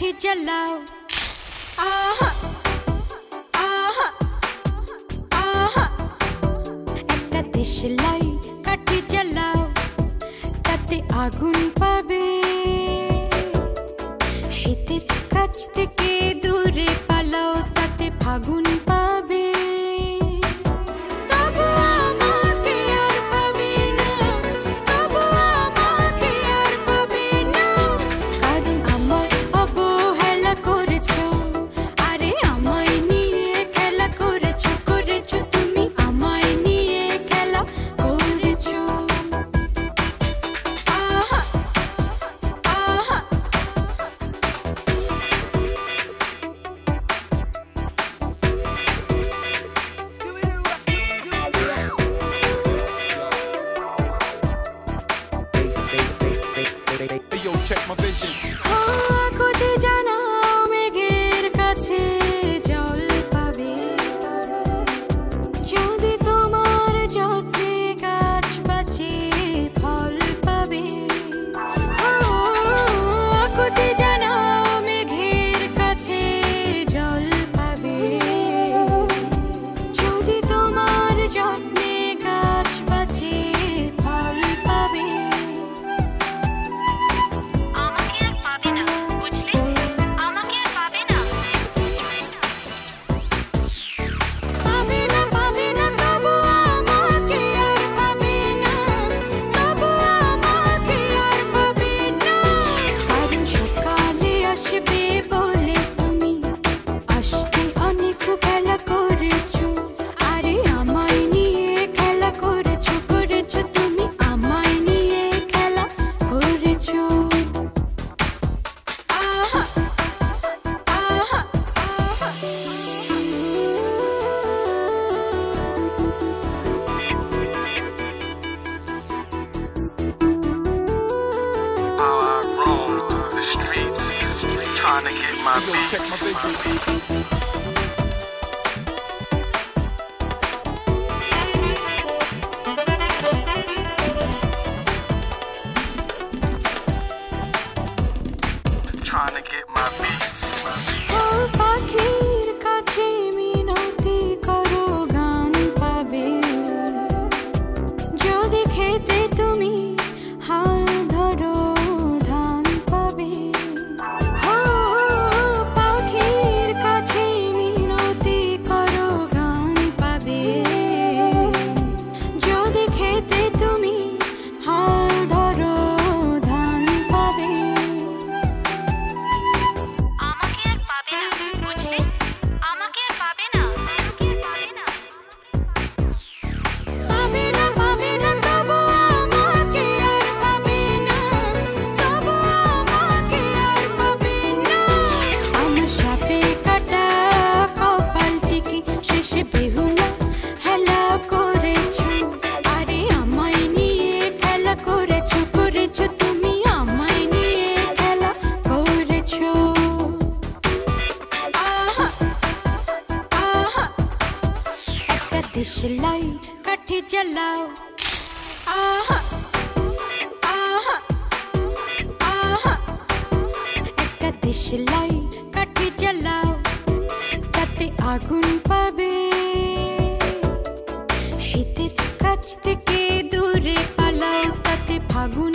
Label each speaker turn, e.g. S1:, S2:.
S1: কাঠি জ্বালাও আহা আহা আহা একটা দেশলাই কাঠি জ্বালাও তাতে আগুন পাবে শীতের কাছ থেকে দূরে পালাও তাতে ফাগুন পাবে
S2: Check my vision.
S1: কোথে জানা মেঘের কাছে জল পাবে যদি তোমার যত্নে গাছ বাঁচে ফল পাবে কোথে জানা মেঘের কাছে জল পাবে যদি তোমার যত্নে গাছ বাঁচে ফল পাবে
S2: Trying to get my beats. Check my vision. Trying to get my beats.
S1: পাখির কাছে মিনতি করো গান পাবে যদি খেতে তুমি হাল ধরো ধান পাবে পাখির কাছে মিনতি করো গান পাবে যদি খেতে তুমি হাল ধরো ধান পাবে দেশলাই কাঠি জ্বালাও আহা আহা আহা একটা দেশলাই কাঠি জ্বালাও তাতে আগুন পাবে শীতের কাছ থেকে দূরে পালাও তাতে ফাগুন